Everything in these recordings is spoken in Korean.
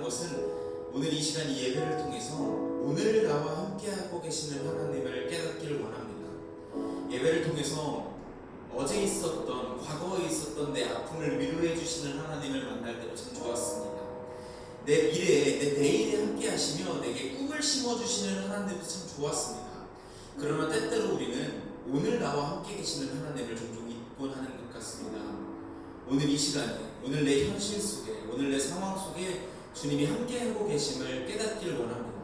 것은 오늘 이 시간 이 예배를 통해서 오늘 나와 함께하고 계시는 하나님을 깨닫기를 원합니다. 예배를 통해서 어제 있었던, 과거에 있었던 내 아픔을 위로해 주시는 하나님을 만날 때도 참 좋았습니다. 내 미래에, 내 내일에 함께 하시며 내게 꿈을 심어주시는 하나님도 참 좋았습니다. 그러나 때때로 우리는 오늘 나와 함께 계시는 하나님을 종종 잊곤 하는 것 같습니다. 오늘 이 시간에, 오늘 내 현실 속에, 오늘 내 상황 속에 주님이 함께하고 계심을 깨닫기를 원합니다.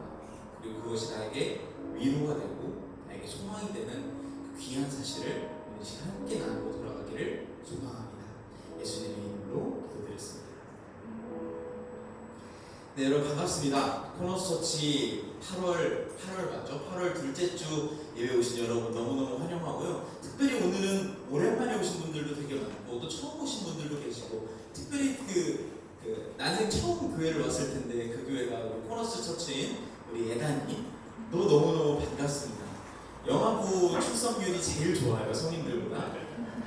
그리고 그것이 나에게 위로가 되고 나에게 소망이 되는 그 귀한 사실을 오늘 이 시간 함께 나누고 돌아가기를 소망합니다. 예수님의 이름으로 기도드렸습니다. 네, 여러분 반갑습니다. 코너스처치 8월 맞죠? 8월 둘째 주 예배 오신 여러분 너무너무 환영하고요. 특별히 오늘은 오랜만에 오신 분들도 되게 많고 또 처음 오신 분들도 계시고, 특별히 난생 처음 교회를 왔을 텐데 그 교회가 우리 코너스처치인 우리 예단님 또 너무너무 반갑습니다. 영화부 출석률이 제일 좋아요. 성인들보다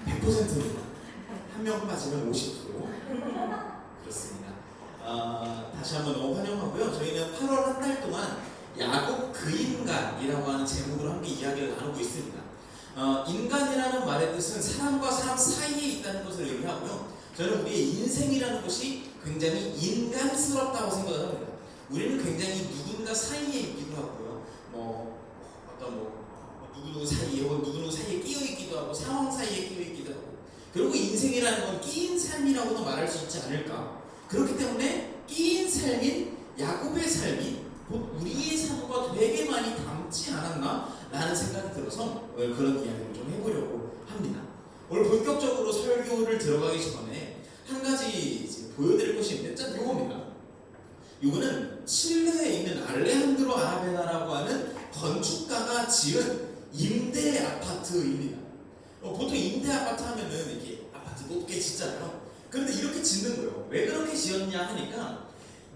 100%입니다. 한 명 빠지면 50% 그렇습니다. 다시 한번 너무 환영하고요. 저희는 8월 한 달 동안 야곱 그 인간이라고 하는 제목으로 함께 이야기를 나누고 있습니다. 인간이라는 말의 뜻은 사람과 사람 사이에 있다는 것을 의미하고요. 저는 우리의 인생이라는 것이 굉장히 인간스럽다고 생각을 합니다. 우리는 굉장히 누군가 사이에 있기도 하고요. 누구누구 사이에 혹은 누구누구 사이에 끼어 있기도 하고 상황 사이에 끼어 있기도 하고, 그리고 인생이라는 건 끼인 삶이라고도 말할 수 있지 않을까. 그렇기 때문에 끼인 삶인 야곱의 삶이 곧 우리의 삶과 되게 많이 닮지 않았나 라는 생각이 들어서 오늘 그런 이야기를 좀 해보려고 합니다. 오늘 본격적으로 설교를 들어가기 전에 한 가지 보여드릴 것이 있는데, 짠, 요겁니다. 요거는 칠레에 있는 알레한드로 아라베나라고 하는 건축가가 지은 임대 아파트입니다. 보통 임대 아파트 하면은 이렇게 아파트 높게 짓잖아요. 그런데 이렇게 짓는 거예요. 왜 그렇게 지었냐 하니까,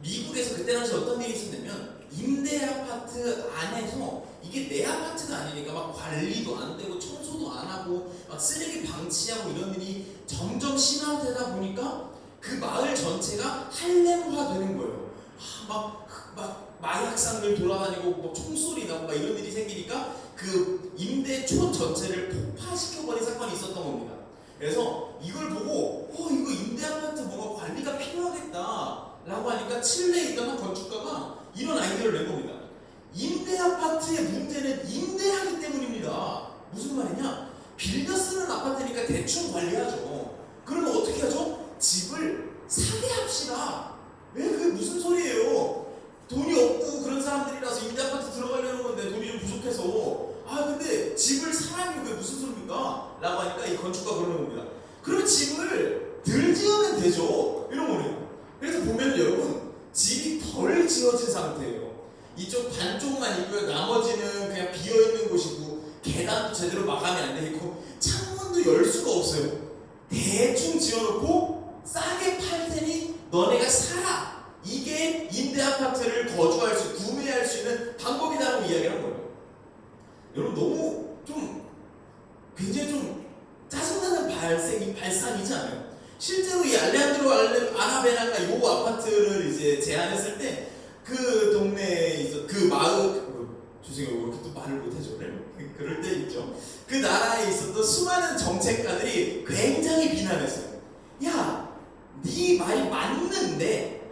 미국에서 그때 당시 어떤 일이 있었냐면 임대 아파트 안에서 이게 내 아파트가 아니니까 막 관리도 안 되고 청소도 안 하고 막 쓰레기 방치하고 이런 일이 점점 심화되다 보니까 그 마을 전체가 할렘화 되는 거예요. 막 마약상들 돌아다니고 뭐 총소리 나고 막 이런 일이 생기니까 그 임대촌 전체를 폭파시켜버린 사건이 있었던 겁니다. 그래서 이걸 보고 이거 임대 아파트 뭔가 관리가 필요하겠다 라고 하니까 칠레에 있던 한 건축가가 이런 아이디어를 낸 겁니다. 임대 아파트의 문제는 임대하기 때문입니다. 무슨 말이냐? 빌려 쓰는 아파트니까 대충 관리하죠. 그러면 어떻게 하죠? 집을 사게 합시다. 왜 그게 무슨 소리예요? 돈이 없고 그런 사람들이라서 임대 아파트 들어가려는 건데 돈이 좀 부족해서 근데 집을 사라니 그게 무슨 소리입니까? 라고 하니까 이 건축가 그러는 겁니다. 그럼 집을 덜 지으면 되죠. 이런 거네요. 그래서 보면 여러분, 집이 덜 지어진 상태예요. 이쪽 반쪽만 있고요. 나머지는 그냥 비어있는 곳이고, 계단도 제대로 마감이 안 돼 있고, 창문도 열 수가 없어요. 대충 지어놓고 싸게 팔 테니 너네가 사라. 이게 임대 아파트를 구매할 수 있는 방법이다라고 이야기를 한 거예요. 여러분, 너무 굉장히 좀 짜증나는 발상이지 않아요? 실제로 이 알레한드로 아라베나가 이 아파트를 이제 제안했을 때 그 동네에 그 마을, 죄송해요, 왜 이렇게 또 말을 못하죠? 그럴 때 있죠. 그 나라에 있었던 수많은 정책가들이 굉장히 비난했어요. 야, 네 말이 맞는데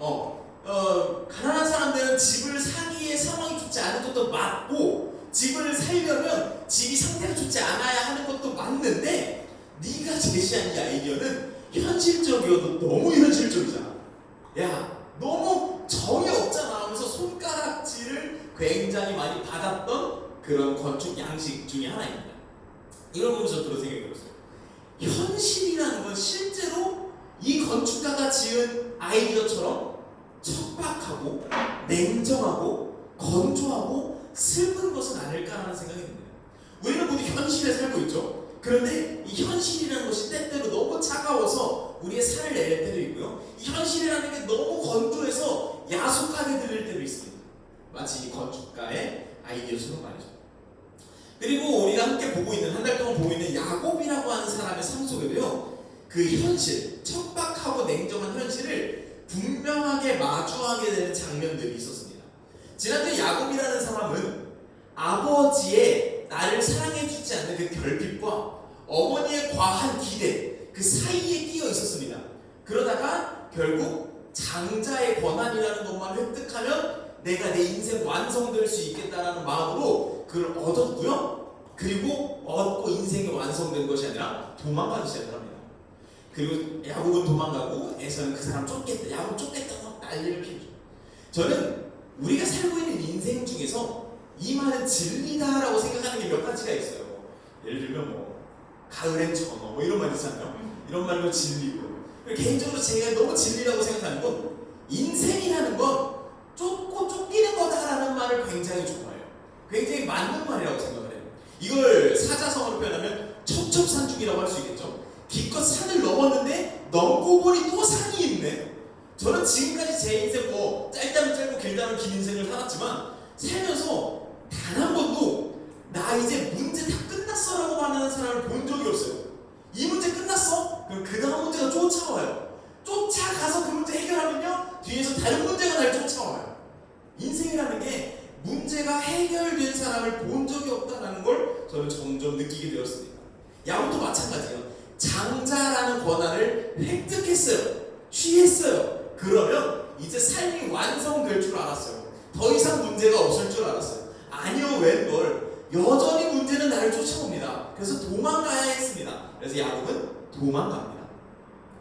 가난한 사람들은 집을 사기에 상황이 좋지 않은 것도 맞고, 집을 살려면 집이 상태가 좋지 않아야 하는 것도 맞는데, 네가 제시한 이 아이디어는 현실적이어도 너무 현실적이잖아. 야, 너무 정이 없잖아 하면서 손가락질을 굉장히 많이 받았던 그런 건축 양식 중에 하나입니다. 이걸 보면서 그런 생각이 들었어요. 현실이라는 건 실제로 이 건축가가 지은 아이디어처럼 척박하고 냉정하고 건조하고 슬픈 것은 아닐까라는 생각이 듭니다. 우리는 모두 현실에 살고 있죠. 그런데 이 현실이라는 것이 때때로 너무 차가워서 우리의 살을 내릴 때도 있고요. 이 현실이라는 게 너무 건조해서 야속하게 들릴 때도 있습니다. 마치 이 건축가의 아이디어처럼 말이죠. 그리고 우리가 함께 보고 있는, 한 달 동안 보고 있는 야곱이라고 하는 사람의 삶 속에도요, 그 현실, 척박하고 냉정한 현실을 분명하게 마주하게 되는 장면들이 있었습니다. 지난주에 야곱이라는 사람은 아버지의 나를 사랑해주지 않는 그 결핍과 어머니의 과한 기대 그 사이에 끼어 있었습니다. 그러다가 결국 장자의 권한이라는 것만 획득하면 내가 내 인생 완성될 수 있겠다라는 마음으로 그걸 얻었고요. 그리고 얻고 인생이 완성된 것이 아니라 도망가기 시작을 합니다. 그리고 야곱은 도망가고 에서는 그 사람 쫓겠다, 야곱 쫓겠다 막 난리를 피우죠. 저는 우리가 살고 있는 인생 중에서 이 말은 진리다라고 생각하는 게 몇 가지가 있어요. 예를 들면 뭐 가을엔 전어 뭐 이런 말 있잖아요. 이런 말로 진리고. 개인적으로 제가 너무 진리라고 생각하는 건 인생이라는 건 쫓고 쫓기는 거다라는 말을 굉장히 좋아해요. 굉장히 맞는 말이라고 생각을 해요. 이걸 사자성어로 표현하면 첩첩산중이라고 할 수 있겠죠. 기껏 산을 넘었는데 넘고 보니 또 산이 있네. 저는 지금까지 제 인생 뭐 짧다면 짧고 길다면 긴 인생을 살았지만 살면서 단 한 번도 나 이제 문제 다 끝났어 라고 말하는 사람을 본 적이 없어요. 이 문제 끝났어? 그럼 그 다음 문제가 쫓아와요. 쫓아가서 그 문제 해결하면요 뒤에서 다른 문제가 날 쫓아와요. 인생이라는 게 문제가 해결된 사람을 본 적이 없다는 걸 저는 점점 느끼게 되었습니다. 야곱도 마찬가지예요. 장자라는 권한을 획득했어요. 취했어요. 그러면 이제 삶이 완성될 줄 알았어요. 더 이상 문제가 없을 줄 알았어요. 아니요, 웬걸 여전히 문제는 나를 쫓아옵니다. 그래서 도망가야 했습니다. 그래서 야곱은 도망갑니다.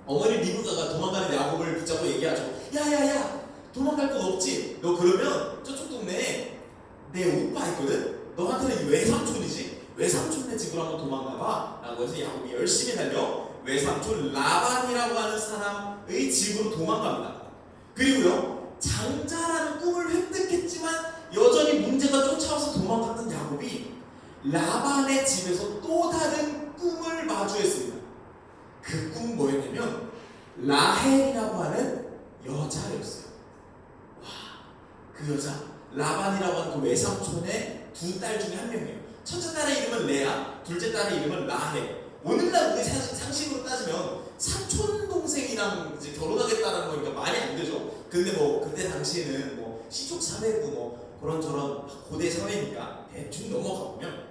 어머니 리브가가 도망가는 야곱을 붙잡고 얘기하죠. 야야야, 도망갈 곳 없지? 너 그러면 저쪽 동네에 내 오빠 있거든? 너한테는 외삼촌이지? 외삼촌네 집으로 한번 도망가봐 라고 해서 야곱이 열심히 달려 외삼촌 라반이라고 하는 사람의 집으로 도망갑니다. 그리고요, 장자라는 꿈을 획득했지만 여전히 문제가 쫓아와서 도망갔던 야곱이 라반의 집에서 또 다른 꿈을 마주했습니다. 그 꿈은 뭐였냐면 라헬이라고 하는 여자였어요. 와, 그 여자 라반이라고 하는 그 외삼촌의 두 딸 중에 한 명이에요. 첫째 딸의 이름은 레아, 둘째 딸의 이름은 라헬. 오늘날 우리 상식으로 따지면 사촌 동생이랑 이제 결혼하겠다는 거니까 말이 안 되죠. 근데 뭐 그때 당시에는 뭐 시족 사회고 뭐 그런저런 고대 사회니까 대충 넘어가 보면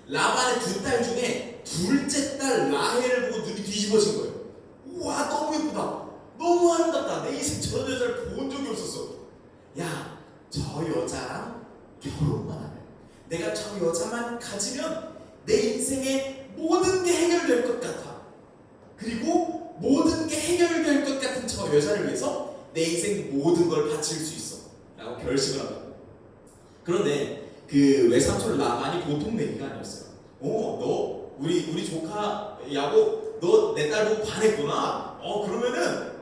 라반의 두 딸 중에 둘째 딸 라헬을 보고 눈이 뒤집어진 거예요. 우와, 너무 예쁘다, 너무 아름답다, 내 인생 저런 여자를 본 적이 없었어. 야, 저 여자랑 결혼만 하면, 내가 저 여자만 가지면 내 인생의 모든 게 해결될 것 같아. 그리고 모든 게 해결될 것 같은 저 여자를 위해서 내 인생 모든 걸 바칠 수 있어 라고 결심을 합니다. 그런데 그 외삼촌 라반이 보통 내기가 아니었어요. 너 우리 조카 야곱 너 내 딸 보고 반했구나. 그러면은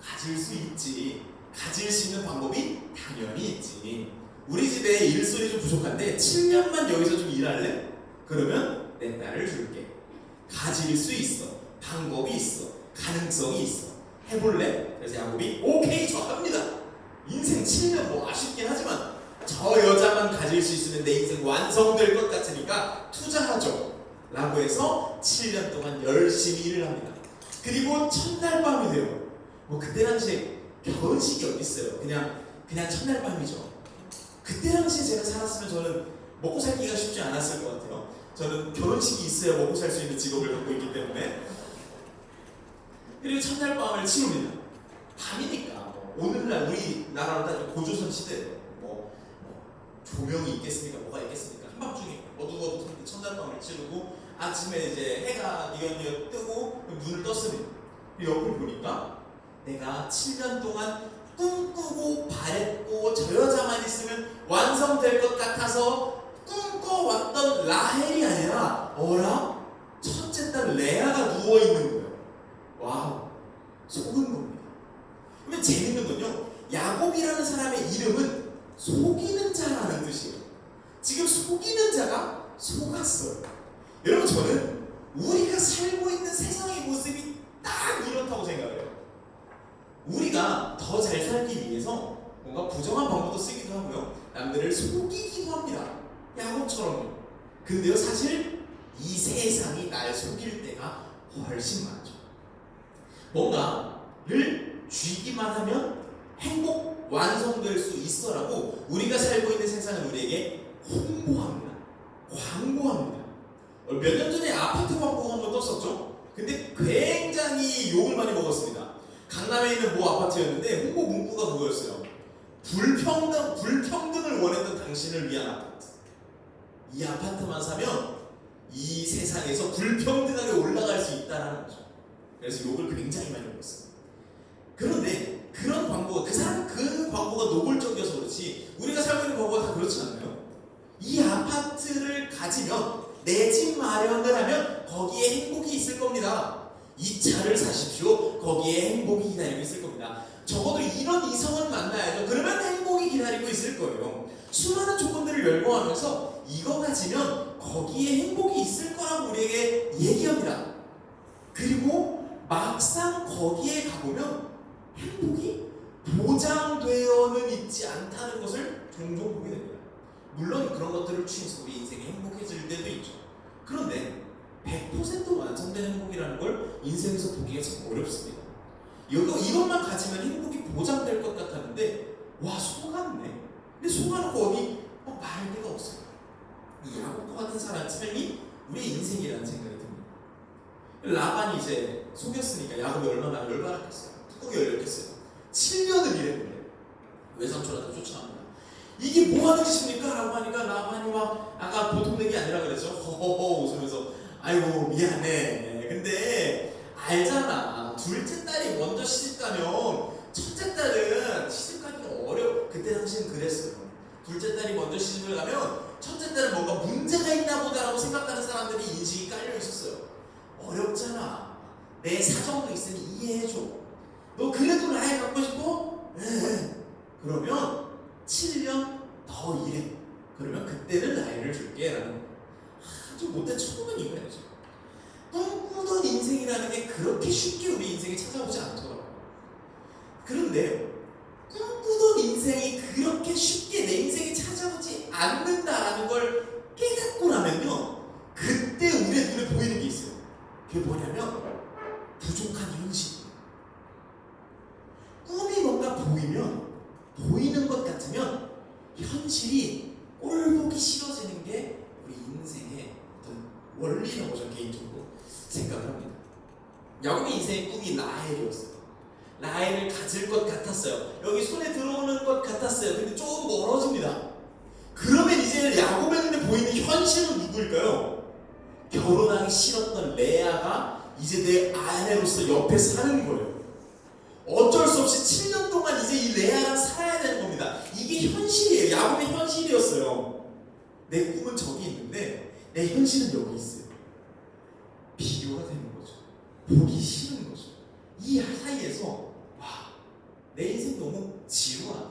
가질 수 있지. 가질 수 있는 방법이 당연히 있지. 우리 집에 일손이 좀 부족한데 7년만 여기서 좀 일할래? 그러면 내 딸을 줄게. 가질 수 있어. 방법이 있어. 가능성이 있어. 해볼래? 그래서 야곱이 오케이, 저 합니다. 인생 7년 뭐 아쉽긴 하지만 저 여자만 가질 수 있으면 내 인생 완성될 것 같으니까 투자하죠 라고 해서 7년 동안 열심히 일을 합니다. 그리고 첫날 밤이 돼요. 뭐 그때 당시에 결혼식이 어디 있어요. 그냥 첫날 밤이죠. 그때 당시에 제가 살았으면 저는 먹고 살기가 쉽지 않았을 것 같아요. 저는 결혼식이 있어야 먹고 살 수 있는 직업을 갖고 있기 때문에. 그리고 첫날 밤을 치릅니다. 밤이니까 오늘날 우리나라로 따지면 고조선 시대 뭐 조명이 있겠습니까? 뭐가 있겠습니까? 한밤중에 어두워도 첫날 밤을 치르고 아침에 이제 해가 뉘엿뉘엿 뜨고 눈을 떴습니다. 옆을 보니까 내가 7년 동안 꿈꾸고 바랬고 저 여자만 있으면 완성될 것 같아서 꿈꿔왔던 라헬이 아니라 어라? 첫째 딸 레아가 누워있는 거예요. 와우, 속은 겁니다. 그러면 재밌는 건요, 야곱이라는 사람의 이름은 속이는 자라는 뜻이에요. 지금 속이는 자가 속았어요. 여러분, 저는 우리가 살고 있는 세상의 모습이 딱 이렇다고 생각해요. 우리가 더 잘 살기 위해서 뭔가 부정한 방법도 쓰기도 하고요, 남들을 속이기도 합니다. 야곱처럼요. 근데요, 사실 이 세상이 날 속일 때가 훨씬 많죠. 뭔가를 쥐기만 하면 행복 완성될 수 있어라고 우리가 살고 있는 세상은 우리에게 홍보합니다. 광고합니다. 몇 년 전에 아파트 광고가 한번 떴었죠. 근데 굉장히 욕을 많이 먹었습니다. 강남에 있는 모 아파트였는데 홍보 문구가 그거였어요. 불평등을 원했던 당신을 위한 아파트. 이 아파트만 사면 이 세상에서 불평등하게 올라갈 수 있다는 거죠. 그래서 욕을 굉장히 많이 먹었어요. 그런데 그런 광고가 그 광고가 노골적이어서 그렇지 우리가 살고 있는 광고가 다 그렇지 않나요? 이 아파트를 가지면 내 집 마련을 하면 거기에 행복이 있을 겁니다. 이 차를 사십시오. 거기에 행복이 기다리고 있을 겁니다. 적어도 이런 이성을 만나야죠. 그러면 행복이 기다리고 있을 거예요. 수많은 조건들을 열거하면서 이거 가지면 거기에 행복이 있을 거라고 우리에게 얘기합니다. 그리고 막상 거기에 가보면 행복이 보장되어는 있지 않다는 것을 종종 보게 됩니다. 물론 그런 것들을 취해서 우리 인생이 행복해질 때도 있죠. 그런데 100% 완성된 행복이라는 걸 인생에서 보기가 참 어렵습니다. 이것만 가지면 행복이 보장될 것 같았는데 와 속았네. 근데 속아놓고 어디 말할 데가 없어요. 이 야곱과 같은 사람 삶이 우리의 인생이라는 생각이 듭니다. 라반이 이제 속였으니까 야곱이 얼마나 열받았겠어요. 뚜껑이 열렸겠어요. 7년을 일했는데 외삼촌한테 쫓아갑니다. 이게 뭐 하는 짓입니까? 라고 하니까 라반이 막 아까 보통 얘기 아니라 그랬죠. 허허허 웃으면서 아이고 미안해. 근데 알잖아. 둘째 딸이 먼저 시집가면 첫째 딸은 시집가기가 어려워. 그때 당시는 그랬어요. 둘째 딸이 먼저 시집을 가면 첫째 딸은 뭔가 문제가 있나 보다라고 생각하는 사람들이 인식이 깔려 있었어요. 어렵잖아. 내 사정도 있으니 이해해줘. 너 그래도 나이 갖고 싶어? 네. 그러면 7년 더 일해. 그러면 그때는 나이를 줄게. 라는 아주 못된 처음은 이거야죠. 꿈꾸던 인생이라는 게 그렇게 쉽게 우리 인생에 찾아오지 않더라고요. 그런데 꿈꾸던 인생이 그렇게 쉽게 내 인생에 찾아오지 않는다라는 걸 깨닫고 나면요, 그때 우리의 눈에 보이는 게 있어요. 그게 뭐냐면 부족한 현실. 꿈이 뭔가 보이는 것 같으면 현실이 꼴보기 싫어지는 게 우리 인생의 어떤 원리라고 저는 개인적으로 생각을 합니다. 야곱의 인생의 꿈이 라헬이었어요. 라헬을 가질 것 같았어요. 여기 손에 들어오는 것 같았어요. 근데 조금 멀어집니다. 그러면 이제 야곱의 눈에 보이는 현실은 누구일까요? 결혼하기 싫었던 레아가 이제 내 아내로서 옆에 사는 거예요. 어쩔 수 없이 7년 동안 이제 이 레아랑 살아야 되는 겁니다. 이게 현실이에요. 야곱의 현실이었어요. 내 꿈은 저기 있는데 내 현실은 여기 있어요. 비교가 되는 거죠. 보기 싫은 거죠. 이 사이에서 와, 내 인생 너무 지루하다.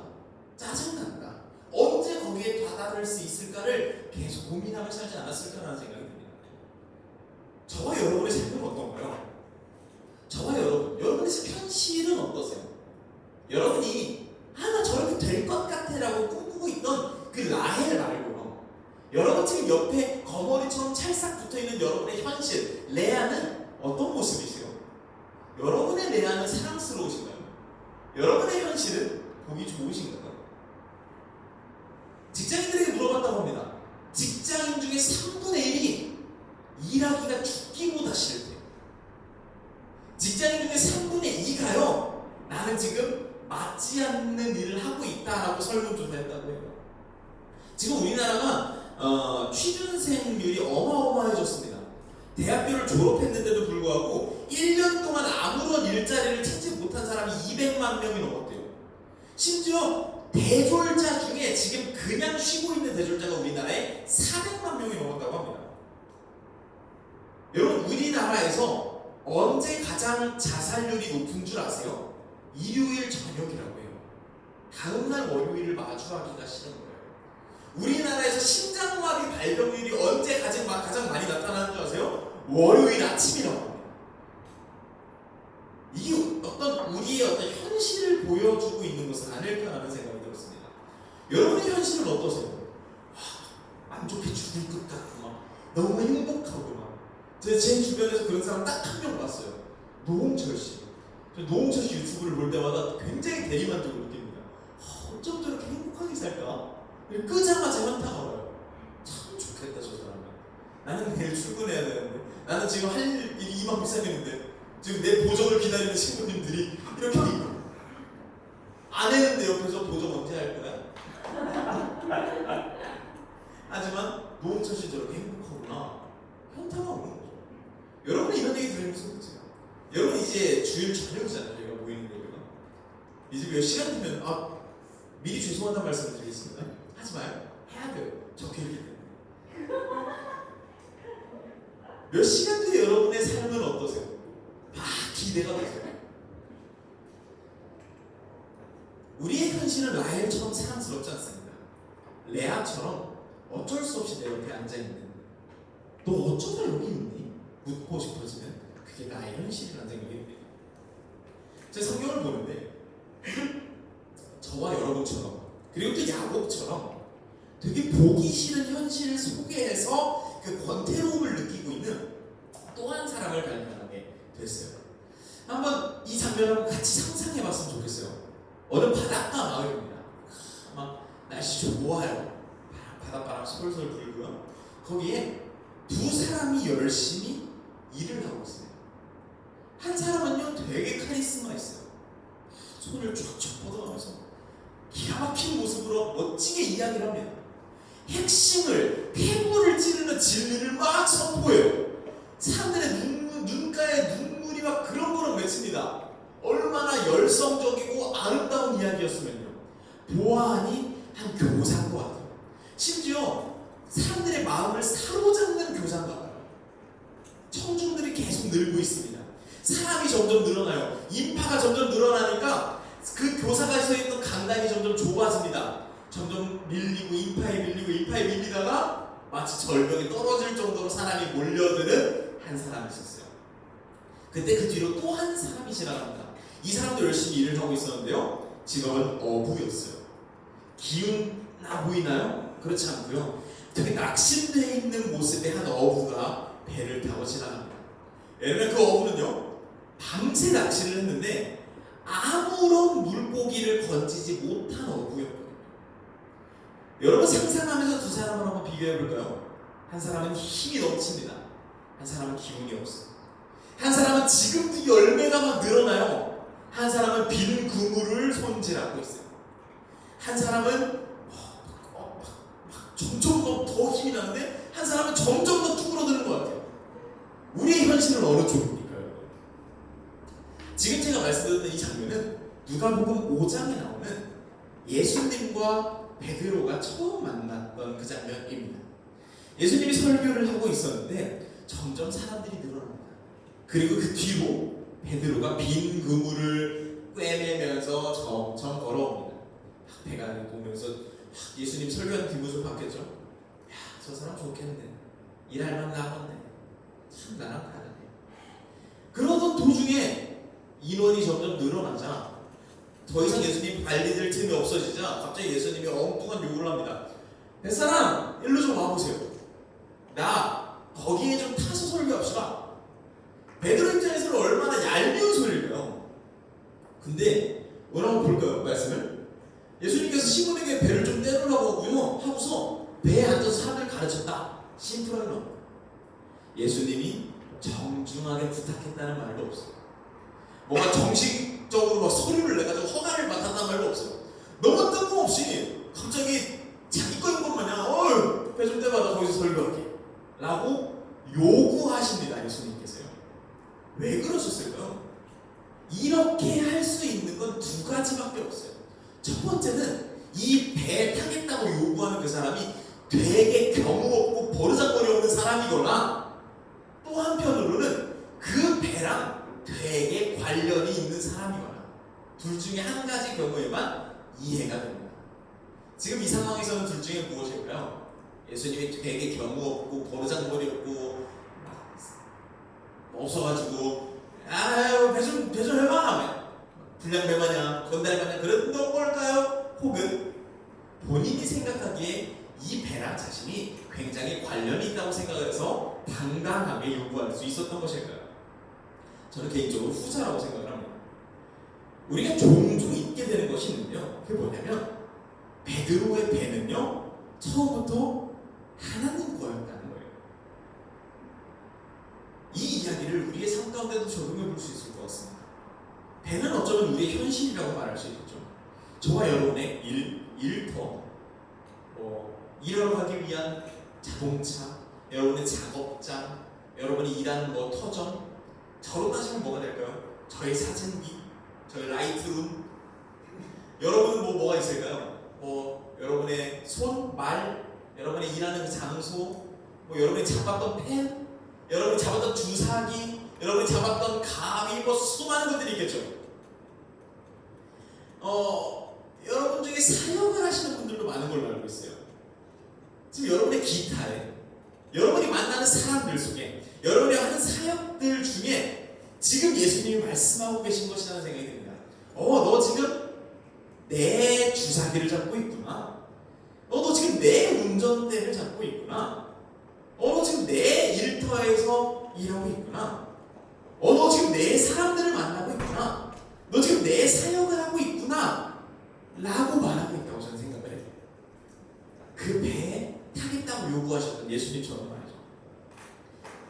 짜증난다. 언제 거기에 다다를 수 있을까를 계속 고민하며 살지 않았을까라는 생각이 듭니다. 저와 여러분의 삶은 어떤가요? 저와 여러분의 현실은 어떠세요? 여러분이 나 저렇게 될 것 같아라고 꿈꾸고 있던 그 라헬 말고요. 여러분 지금 옆에 거머리처럼 찰싹 붙어있는 여러분의 현실 레아는 어떤 모습이세요? 여러분의 레아는 사랑스러우신가요? 여러분의 현실은 보기 좋으신가요? 직장인들에게 물어봤다고 합니다. 직장인 중에 3분의 1이 일하기가 죽기보다 싫대요. 직장인 중에 3분의 2가요. 나는 지금 맞지 않는 일을 하고 있다라고 설문조사했다고 해요. 지금 우리나라가 취준생률이 어마어마해졌습니다. 대학교를 졸업했는데도 불구하고 1년 동안 아무런 일자리를 찾지 못한 사람이 200만 명이 넘었대요. 심지어 대졸자 중에 지금 그냥 쉬고 있는 대졸자가 우리나라에 400만 명이 넘었다고 합니다. 여러분 우리나라에서 언제 가장 자살률이 높은 줄 아세요? 일요일 저녁이라고 해요. 다음날 월요일을 마주하기가 싫은 거예요. 우리나라에서 심장마비 발병률이 언제 가장 많이 나타나는 줄 아세요? 월요일 아침이라고 합니다. 이게 어떤 우리의 어떤 현실을 보여주고 있는 것은 아닐까라는 생각이 들었습니다. 여러분의 현실은 어떠세요? 만족해 죽을 것 같고 막 너무 행복하고 막 제 주변에서 그런 사람 딱 한 명 봤어요. 노홍철 씨. 노홍철 씨 유튜브를 볼 때마다 굉장히 대리만족을 느낍니다. 어쩜 저렇게 행복하게 살까? 끄자마자 현타가 와요. 참 좋겠다 저 사람은. 나는 내일 출근해야 되는데, 나는 지금 할 일이 이만비상했는데 지금 내 보정을 기다리는 신부님들이 이렇게 안 했는데 옆에서 보정 언제 할 거야? 하지만 노홍철 씨 저렇게 행복하구나. 현타가 오는 거죠. 여러분 이런 얘기 들으면서 그치요? 여러분 이제 주일 저녁이잖아요. 저희가 모이는 데가 이제 몇 시간 되면 미리 죄송하다는 말씀을 드리겠습니다. 하지 마요. 해야 돼요. 적혀있기 때문에. 몇 시간 뒤에 여러분의 삶은 어떠세요? 막 기대가 되세요. 우리의 현실은 라헬처럼 사랑스럽지 않습니다. 레아처럼 어쩔 수 없이 내 옆에 앉아있는, 너 어쩌다 여기 있니? 묻고 싶어지는 그게 나의 현실이라는 생각이 듭니다. 제 성경을 보는데 저와 여러분처럼, 그리고 또 야곱처럼 되게 보기 싫은 현실 속에서 그 권태로움을 느끼고 있는 또 한 사람을 발견하게 됐어요. 한번 이 장면을 한번 같이 상상해봤으면 좋겠어요. 어느 바닷가 마을입니다. 막 날씨 좋아요. 바닷바람 솔솔 불고요. 거기에 두 사람이 열심히 일을 하고 있어요. 한 사람은요 되게 카리스마 있어요. 손을 쫙쫙 뻗어가면서 기가 막힌 모습으로 멋지게 이야기를 합니다. 핵심을, 폐물을 찌르는 진리를 막 선포해요. 사람들의 눈가에 눈물이 막 그렁그렁 맺힙니다. 얼마나 열성적이고 아름다운 이야기였으면요. 보아하니 한 교사인 것 같아요. 심지어 사람들의 마음을 사로잡는 교사인가 봐요. 청중들이 계속 늘고 있습니다. 사람이 점점 늘어나요. 인파가 점점 늘어나니까 그 교사가 서 있던 강당이 점점 좁아집니다. 점점 밀리고 인파에 밀리다가 마치 절벽에 떨어질 정도로 사람이 몰려드는 한 사람이 있었어요. 그때 그 뒤로 또 한 사람이 지나갑니다. 이 사람도 열심히 일을 하고 있었는데요. 직업은 어부였어요. 기운나 보이나요? 그렇지 않고요. 되게 낙심되어 있는 모습의 한 어부가 배를 타고 지나갑니다. 왜냐면 그 어부는요 밤새 낚시를 했는데 아무런 물고기를 건지지 못한 어부였거든요. 여러분 상상하면서 두 사람을 한번 비교해볼까요? 한 사람은 힘이 넘칩니다. 한 사람은 기운이 없어요. 한 사람은 지금도 열매가 막 늘어나요. 한 사람은 빈 그물을 손질하고 있어요. 한 사람은 점점 더 힘이 나는데 한 사람은 점점 더 쭈그러드는 것 같아요. 우리의 현실은 어느 쪽입니까요? 지금 제가 말씀드렸던 이 장면은 누가복음 5장에 나오는 예수님과 베드로가 처음 만났던 그 장면입니다. 예수님이 설교를 하고 있었는데 점점 사람들이 늘어납니다. 그리고 그 뒤로 베드로가 빈 그물을 꿰매면서 점점 걸어옵니다. 배가 보면서 예수님 설교하는 뒷모습을 봤겠죠. 야, 저 사람 좋겠네. 일할 만 나겠네. 참 나랑 다르네. 그러던 도중에 인원이 점점 늘어나자 더 이상 예수님 발디딜 틈이 없어지자 갑자기 예수님이 엉뚱한 요구를 합니다. 뱃사람 일로 좀 와보세요. 나 거기에 좀 타서 설교합시다. 베드로 입장에서는 얼마나 얄미운 소리일까요? 근데 오늘 한번 볼까요? 말씀을. 예수님께서 시몬에게 배를 좀 떼놓으라고 하고서 배에 앉아서 사람을 가르쳤다. 심플하게 나옵니다. 예수님이 정중하게 부탁했다는 말도 없어요. 뭔가 정식적으로 막 서류를 내가지고 허가를 맡았다는 말도 없어요. 너무 뜬금없이 갑자기 자기 거인 것 마냥 배 좀 떼봐, 나 거기서 설교할게 라고 요구하십니다. 예수님께서요. 왜 그러셨을까요? 이렇게 할 수 있는 건 두 가지밖에 없어요. 첫 번째는 이 배 타겠다고 요구하는 그 사람이 되게 경우 없고 버르장머리 없는 사람이거나 또 한편으로는 그 배랑 되게 관련이 있는 사람이거나 둘 중에 한 가지 경우에만 이해가 됩니다. 지금 이 상황에서는 둘 중에 무엇일까요? 예수님이 되게 경우 없고 버르장머리 없고 없어가지고 배 좀 해봐 불량배마냥 건달마냥 그런 걸까요? 혹은 본인이 생각하기에 이 배랑 자신이 굉장히 관련이 있다고 생각해서 당당하게 요구할 수 있었던 것일까요? 저는 개인적으로 후자라고 생각을 합니다. 우리가 종종 잊게 되는 것이 있는데요. 그게 뭐냐면 베드로의 배는요 처음부터 하나님 거였다는 거예요. 이 이야기를 우리의 삶 가운데도 적용해 볼 수 있을 것 같습니다. 배는 어쩌면 우리의 현실이라고 말할 수 있겠죠. 저와 여러분의 일터, 일하러 가기 위한 자동차, 여러분의 작업장, 여러분이 일하는 터전, 저로 따지면 뭐가 될까요? 저의 사진기, 저의 라이트룸. 여러분은 뭐가 있을까요? 여러분의 손, 말, 여러분의 일하는 그 장소, 여러분이 잡았던 펜, 여러분이 잡았던 주사기, 여러분이 잡았던 가위, 수많은 것들이 있겠죠. 여러분 중에 사역을 하시는 분들도 많은 걸로 알고 있어요. 지금 여러분의 기타에, 여러분이 만나는 사람들 속에, 여러분이 하는 사역들 중에 지금 예수님이 말씀하고 계신 것이라는 생각이 듭니다. 너 지금 내 주사기를 잡고 있구나. 너 지금 내 운전대를 잡고 있구나. 너 지금 내 일터에서 일하고 있구나. 너 지금 내 사람들을 만나고 있구나. 너 지금 내 사역을 하고 있구나 라고 말하고 있다고 저는 생각을 해요. 그 배에 타겠다고 요구하셨던 예수님처럼 말이죠.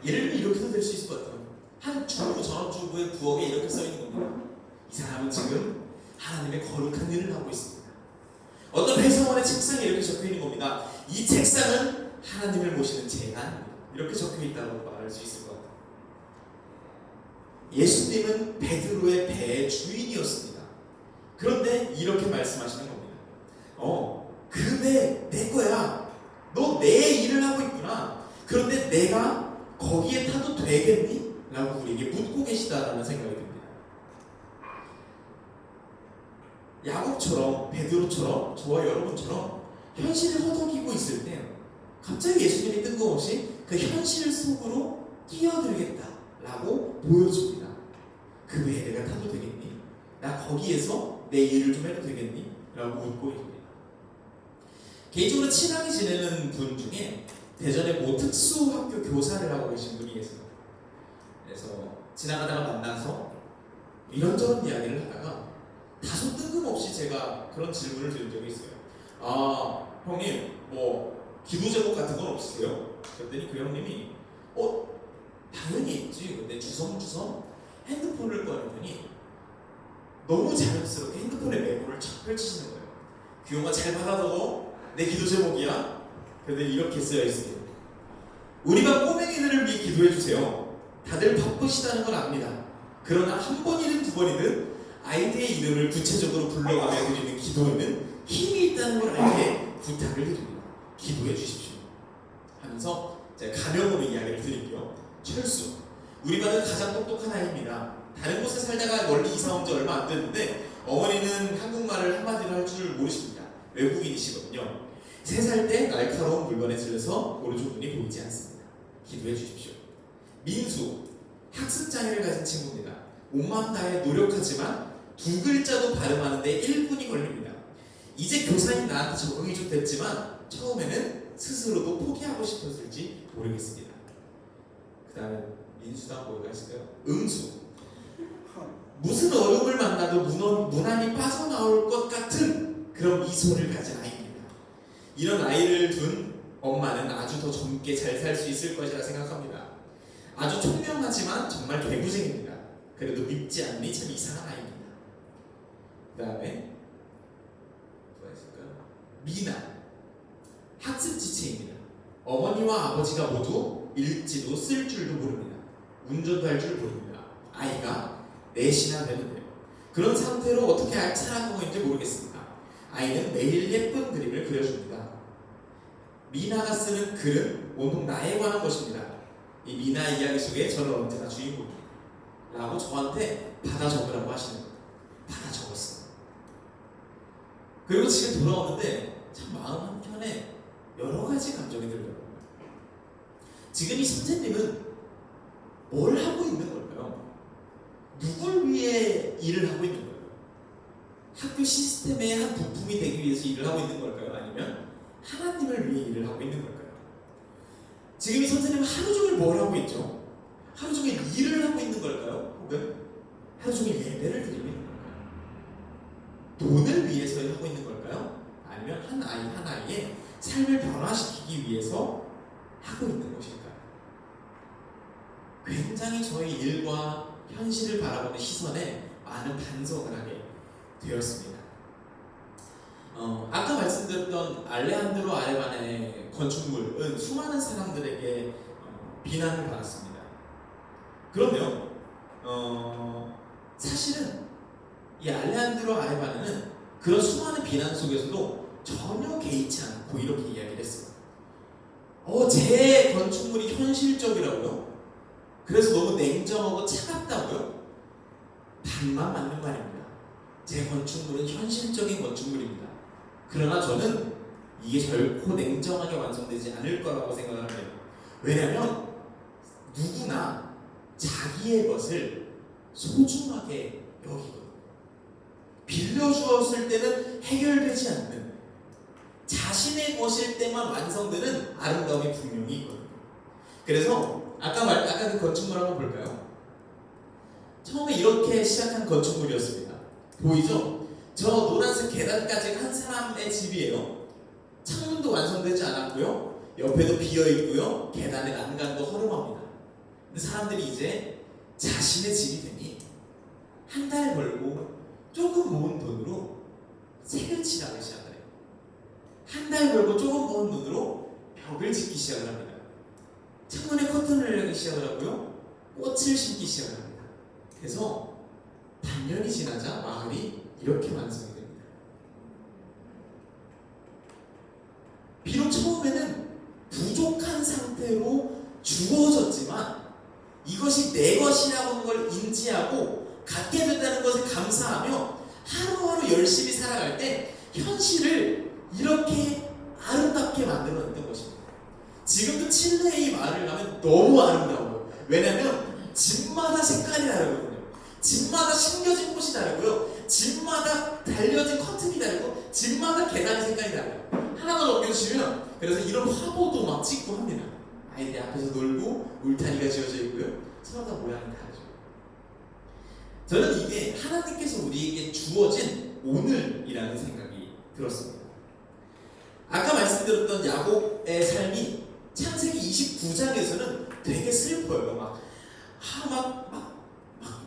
예를 들면 이렇게도 될 수 있을 것 같아요. 한 주부, 전업주부의 부엌에 이렇게 써 있는 겁니다. 이 사람은 지금 하나님의 거룩한 일을 하고 있습니다. 어떤 회사원의 책상에 이렇게 적혀 있는 겁니다. 이 책상은 하나님을 모시는 재단입니다. 이렇게 적혀 있다고 말할 수 있을 것 같아요. 예수님은 베드로의 배의 주인이었습니다. 그런데 이렇게 말씀하시는 겁니다. 그 배 내 거야. 너 내 일을 하고 있구나. 그런데 내가 거기에 타도 되겠니? 라고 우리에게 묻고 계시다라는 생각이 듭니다. 야곱처럼, 베드로처럼, 저와 여러분처럼 현실을 허덕이고 있을 때 갑자기 예수님이 뜬금없이 그 현실 속으로 뛰어들겠다라고 보여줍니다. 그 배에 내가 타도 되겠니? 나 거기에서 내 일을 좀 해도 되겠니? 라고 묻고 있습니다. 개인적으로 친하게 지내는 분 중에 대전에 특수학교 교사를 하고 계신 분이 계세요. 그래서 지나가다가 만나서 이런저런 이야기를 하다가 다소 뜬금없이 제가 그런 질문을 드린 적이 있어요. 형님 기도 제목 같은 건 없으세요? 그랬더니 그 형님이 당연히 있지. 근데 주섬주섬 핸드폰을 꺼내더니 너무 자연스럽게 핸드폰의 메모를 쫙 펼치시는 거예요. 규영아 잘 받아둬. 내 기도 제목이야. 그랬더니 이렇게 쓰여 있습니다. 우리가 꼬맹이들을 위해 기도해 주세요. 다들 바쁘시다는 건 압니다. 그러나 한 번이든 두 번이든 아이들의 이름을 구체적으로 불러가며 드리는 기도에는 힘이 있다는 걸 알게 부탁을 드립니다. 기도해 주십시오. 하면서 제가 가명으로 이야기를 드릴게요. 철수. 우리 반은 가장 똑똑한 아이입니다. 다른 곳에 살다가 멀리 이사 온 지 얼마 안 됐는데 어머니는 한국말을 한마디로 할 줄 모르십니다. 외국인이시거든요. 3살 때 날카로운 물건에 들려서 오른쪽 눈이 보이지 않습니다. 기도해 주십시오. 민수. 학습 장애를 가진 친구입니다. 온 마음 다해 노력하지만 2글자도 발음하는데 1분이 걸립니다. 이제 교사인 나한테 적응이 좀 됐지만 처음에는 스스로도 포기하고 싶었을지 모르겠습니다. 그 다음에 민수다 뭐가 있을까요? 응수. 무슨 어려움을 만나도 무난히 빠져나올 것 같은 그런 미소를 가진 아이입니다. 이런 아이를 둔 엄마는 아주 더 젊게 잘 살 수 있을 것이라 생각합니다. 아주 총명하지만 정말 개구쟁입니다. 그래도 믿지 않으니 참 이상한 아이입니다. 그 다음에 누가 있을까요? 미나. 학습 지체입니다. 어머니와 아버지가 모두 읽지도 쓸 줄도 모릅니다. 운전도 할 줄 모릅니다. 아이가 4이나 되는데요. 그런 상태로 어떻게 살아가고 있는지 모르겠습니다. 아이는 매일 예쁜 그림을 그려줍니다. 미나가 쓰는 글은 온통 나에 관한 것입니다. 이 미나 이야기 속에 저는 언제나 주인공입니다. 라고 저한테 받아 적으라고 하시는 거예요. 받아 적었어요. 그리고 집에 돌아오는데 참 마음 한켠에 여러 가지 감정이 들더라고요. 지금 이 선생님은 뭘 하고 있는 걸까요? 누굴 위해 일을 하고 있는 걸까요? 학교 시스템의 한 부품이 되기 위해서 일을 하고 있는 걸까요? 아니면 하나님을 위해 일을 하고 있는 걸까요? 지금 이 선생님은 하루 종일 뭘 하고 있죠? 하루 종일 일을 하고 있는 걸까요? 혹은 하루 종일 예배를 드리고 있는 걸까요? 돈을 위해서 하고 있는 걸까요? 아니면 한 아이 한 아이의 삶을 변화시키기 위해서 하고 있는 것일까요? 굉장히 저희 일과 현실을 바라보는 시선에 많은 반성을 하게 되었습니다. 아까 말씀드렸던 알레한드로 아레반의 건축물은 수많은 사람들에게 비난을 받았습니다. 그러면 사실은 이 알레한드로 아레반은 그런 수많은 비난 속에서도 전혀 개의치 않고 이렇게 이야기를 했어요. 제 건축물이 현실적이라고요? 그래서 너무 냉정하고 차갑다고요? 반만 맞는 말입니다. 제 건축물은 현실적인 건축물입니다. 그러나 저는 이게 결코 냉정하게 완성되지 않을 거라고 생각을 합니다. 왜냐하면 누구나 자기의 것을 소중하게 여기거든요. 빌려주었을 때는 해결되지 않는, 자신의 것일 때만 완성되는 아름다움이 분명히 있거든요. 그래서 아까 그 건축물 한번 볼까요? 처음에 이렇게 시작한 건축물이었습니다. 보이죠? 저 노란색 계단까지 한 사람의 집이에요. 창문도 완성되지 않았고요. 옆에도 비어있고요. 계단의 난간도 허름합니다. 근데 사람들이 이제 자신의 집이 되니 한 달 벌고 조금 모은 돈으로 색을 칠하기 시작을 해요. 한 달 벌고 조금 모은 돈으로 벽을 짓기 시작을 합니다. 창문에 커튼을 내기 시작을 하고요. 꽃을 심기 시작을 합니다. 그래서 반년이 지나자 마을이 이렇게 완성이 됩니다. 비록 처음에는 부족한 상태로 주어졌지만 이것이 내 것이라고 하는 걸 인지하고 갖게 됐다는 것에 감사하며 하루하루 열심히 살아갈 때 현실을 이렇게 아름답게 만들어냈던 것입니다. 지금도 칠레의 마을을 가면 너무 아름다워요. 왜냐하면 집마다 색깔이 다르거든요. 집마다 심겨진 꽃이 다르고요. 집마다 달려진 커튼이 다르고 집마다 계단의 색깔이 달라요. 하나만 넘겨주시면 그래서 이런 화보도 막 찍고 합니다. 아이들이 앞에서 놀고 울타리가 지어져 있고요. 서로 다 모양이 다르죠. 저는 이게 하나님께서 우리에게 주어진 오늘이라는 생각이 들었습니다. 아까 말씀드렸던 야곱의 삶이 창세기 29장에서는 되게 슬퍼요.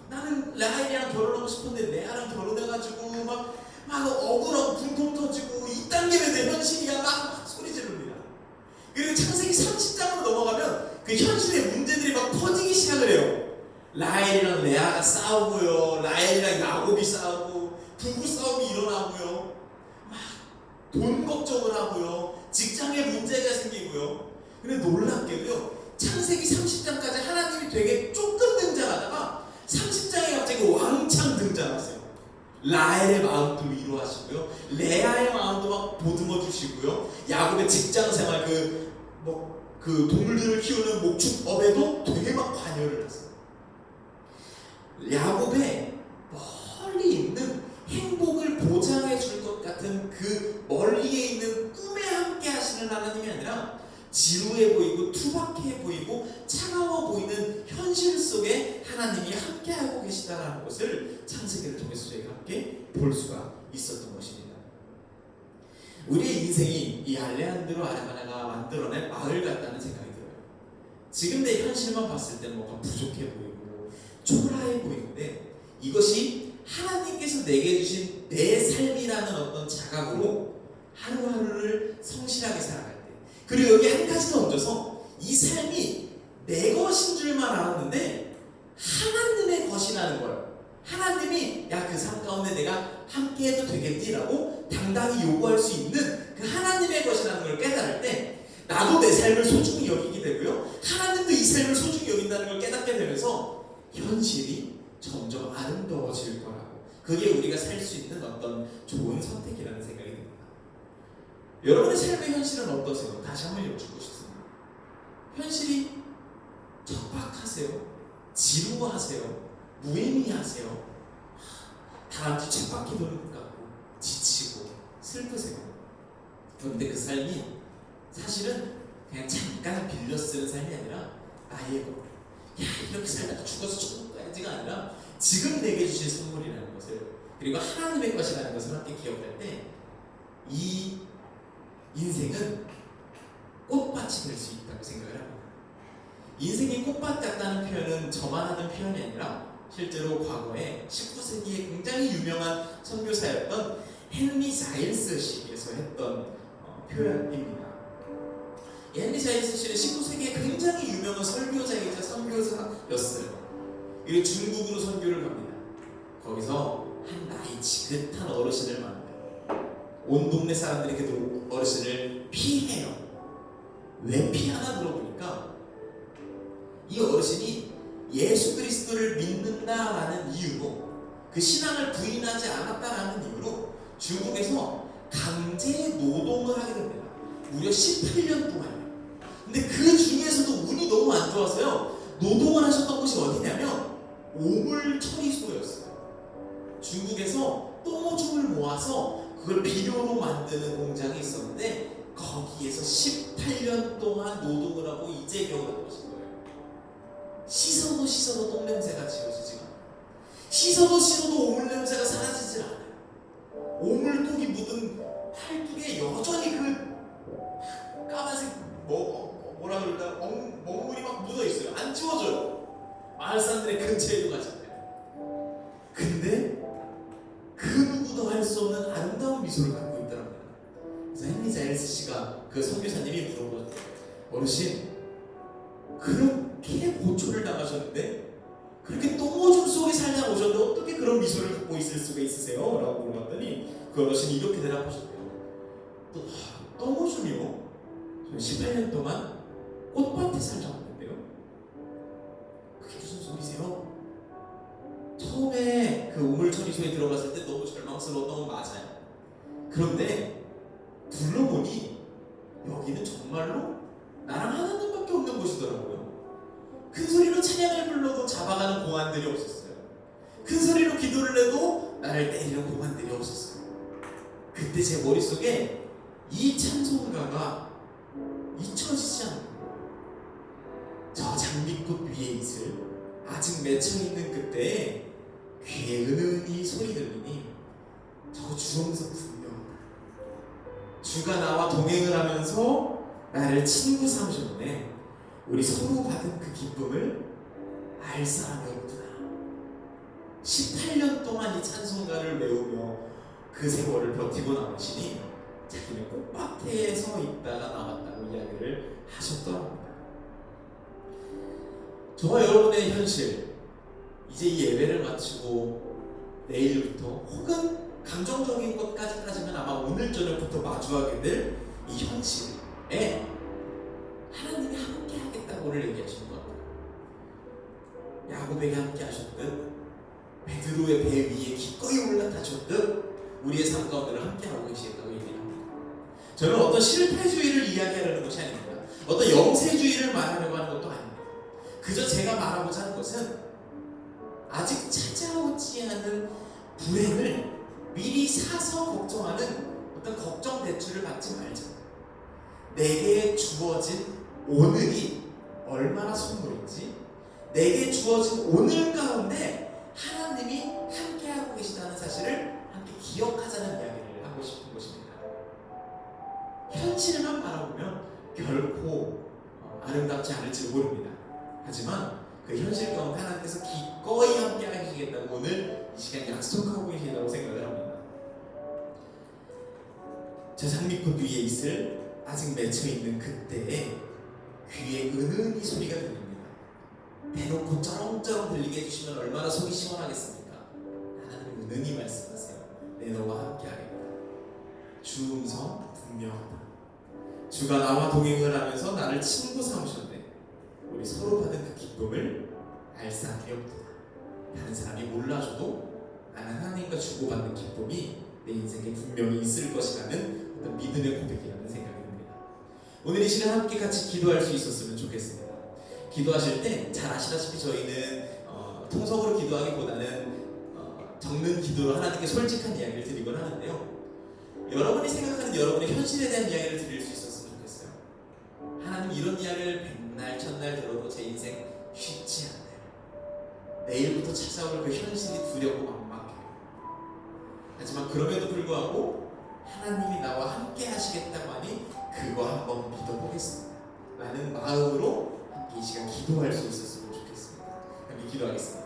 나는 라헬이랑 결혼하고 싶은데 레아랑 결혼해가지고 막 억울하고 분통 터지고 이딴 게 왜 내 현실이야 막 소리 지릅니다. 그리고 창세기 30장으로 넘어가면 그 현실의 문제들이 막 터지기 시작을 해요. 라헬이랑 레아가 싸우고요. 라헬이랑 야곱이 싸우고 부부 싸움이 일어나고요. 막 돈 걱정을 하고요. 직장에 문제가 생기고요. 근데 놀랍게도요. 창세기 30장까지 하나님이 되게 조금 등장하다가 30장에 갑자기 왕창 등장하세요. 라헬의 마음도 위로하시고요. 레아의 마음도 막 보듬어 주시고요. 야곱의 직장 생활 그 동물들을 키우는 목축업에도 되게 막 관여를 하세요. 야곱의 멀리 있는 행복을 보장해 줄 것 같은 그 멀리에 있는 꿈에 함께 하시는 하나님이 아니라 지루해 보이고 투박해 보이고 차가워 보이는 현실 속에 하나님이 함께하고 계시다는 것을 창세기를 통해서 저희가 함께 볼 수가 있었던 것입니다. 우리의 인생이 이 알레한드로 아레바나가 만들어낸 마을 같다는 생각이 들어요. 지금 내 현실만 봤을 때 뭔가 부족해 보이고 초라해 보이는데 이것이 하나님께서 내게 주신 내 삶이라는 어떤 자각으로 하루하루를 성실하게 살아갈 때, 그리고 여기 한 가지 더 얹어서 이 삶이 내 것인 줄만 알았는데 하나님의 것이라는 걸, 하나님이 그 삶 가운데 내가 함께 해도 되겠니라고 당당히 요구할 수 있는 그 하나님의 것이라는 걸 깨달을 때 나도 내 삶을 소중히 여기게 되고요, 하나님도 이 삶을 소중히 여긴다는 걸 깨닫게 되면서 현실이 점점 아름다워질 거라고, 그게 우리가 살 수 있는 어떤 좋은 선택이라는 생각이 듭니다. 여러분의 삶의 현실은 어떠세요? 다시 한번 여쭙고 싶습니다. 현실이 척박하세요? 지루하세요? 무의미하세요? 다람쥐 쳇바퀴 도는 것 같고 지치고 슬프세요? 그런데 그 삶이 사실은 그냥 잠깐 빌려 쓰는 삶이 아니라 나의 것, 이렇게 살다가 죽어서 죽는 거야지가 아니라 지금 내게 주신 선물이라는 것을 그리고 하나님의 것이라는 것을 함께 기억할 때 이 인생은 꽃밭이 될 수 있다고 생각을 합니다. 인생이 꽃밭 같다는 표현은 저만 하는 표현이 아니라 실제로 과거에 19세기에 굉장히 유명한 선교사였던 헨리 자일스 씨께서 했던 표현입니다. 헨리 자일스 씨는 19세기에 굉장히 유명한 설교자이자 선교사였어요. 그리고 중국으로 선교를 갑니다. 거기서 한 나이 지긋한 어르신을 만나요. 온 동네 사람들이 그 어르신을 피해요. 왜 피하나 물어보니까 이 어르신이 예수 그리스도를 믿는다라는 이유로, 그 신앙을 부인하지 않았다라는 이유로 중국에서 강제 노동을 하게 됩니다. 무려 18년 동안요. 근데 그 중에서도 운이 너무 안 좋아서요, 노동을 하셨던 곳이 어디냐면 오물 처리소였어요. 중국에서 똥오줌을 모아서 그걸 비료로 만드는 공장이 있었는데 거기에서 18년 동안 노동을 하고 이제 겨우 나오신 거예요. 씻어도 똥냄새가 지워지지가 않아요. 씻어도 오물 냄새가 사라지질 않아요. 오물독이 묻은 팔뚝에 여전히 그 까만색 뭐라 그럴까, 먹물이 막 묻어 있어요. 안 지워져요. 마을 사람들의 근처에도 가지 않아요. 근데 그 누구도 할 수 없는 아름다운 미소를 갖고 있더랍니다. 그래서 헨리 자일스 씨가, 그 선교사님이 물어보죠. 어르신, 그렇게 고초를 당하셨는데 그렇게 똥오줌 속에 살다 오셨는데 어떻게 그런 미소를 갖고 있을 수가 있으세요? 라고 물어봤더니 그 어르신이 이렇게 대답하셨대요. 똥오줌이요? 저는 18년 동안 꽃밭에 살다 왔는데요. 그게 무슨 소리세요? 처음에 그 우물처리소에 들어갔을 때 너무 절망스러웠던 건 맞아요. 그런데 둘러보니 여기는 정말로 나랑 하나님밖에 없는 곳이더라고요. 큰 소리로 찬양을 불러도 잡아가는 공안들이 없었어요. 큰 소리로 기도를 해도 나를 때리는 공안들이 없었어요. 그때 제 머릿속에 이 찬송가가 잊혀지지 않는 거예요. 저 장미꽃 위에 있을 아직 맺혀있는 그때에 귀에 은은히 소리 들리니 저거 주홍석 분명하다. 주가 나와 동행을 하면서 나를 친구 삼으셨네. 우리 서로 받은 그 기쁨을 알 사람이 없구나. 18년 동안 이 찬송가를 외우며 그 세월을 버티고 나오시니 자기는 꽃밭에 서 있다가 나왔다고 이야기를 하셨더랍니다. 저와 여러분의 현실, 이제 이 예배를 마치고 내일부터 혹은 감정적인 것까지 따지면 아마 오늘 저녁부터 마주하게 될 이 현실에 하나님이 함께 하겠다고를 얘기하시는 것 같아요. 야곱에게 함께 하셨듯, 베드로의 배 위에 기꺼이 올라타셨듯 우리의 삶 가운데를 함께 하고 계시겠다고 얘기합니다. 저는 어떤 실패주의를 이야기하려는 것이 아닙니다. 어떤 영세주의를 말하려고 하는 것도 아닙니다. 그저 제가 말하고자 하는 것은 아직 찾아오지 않은 불행을 미리 사서 걱정하는 어떤 걱정 대출을 받지 말자. 내게 주어진 오늘이 얼마나 선물인지, 내게 주어진 오늘 가운데 하나님이 함께하고 계시다는 사실을 함께 기억하자는 이야기를 하고 싶은 것입니다. 현실만 바라보면 결코 아름답지 않을지 모릅니다. 하지만 그 현실 가운데 하나님께서 기꺼이 함께 하시겠다고 오늘 이 시간 약속하고 계시다고 생각을 합니다. 저 장미꽃 위에 있을 아직 맺혀있는 그때에 귀에 은은히 소리가 들립니다. 대놓고 쩌렁쩌렁 들리게 해주시면 얼마나 속이 시원하겠습니까? 하나님 은은히 말씀하세요. 내 너와 함께 하겠다. 주 음성 분명하다. 주가 나와 동행을 하면서 나를 친구 삼으셨네. 우리 서로 받은 그 기쁨을 알 사람이 없구나. 다른 사람이 몰라줘도 나는 하나님과 주고받는 기쁨이 내 인생에 분명히 있을 것이라는 어떤 믿음의 고백이라는 생각이 듭니다. 오늘 이 시간 함께 같이 기도할 수 있었으면 좋겠습니다. 기도하실 때 잘 아시다시피 저희는 통속으로 기도하기보다는 적는 기도로 하나님께 솔직한 이야기를 드리곤 하는데요. 여러분이 생각하는 여러분의 현실에 대한 이야기를 드릴 수 있었으면 좋겠어요. 하나님, 이런 이야기를 백날 천날 들어도 제 인생 쉽지 않아요. 내일부터 찾아올 그 현실이 두렵고 막막해요. 하지만 그럼에도 불구하고 하나님이 나와 함께 하시겠다고 하니 그거 한번 믿어보겠습니다 라는 마음으로 함께 이 시간 기도할 수 있었으면 좋겠습니다. 함께 기도하겠습니다.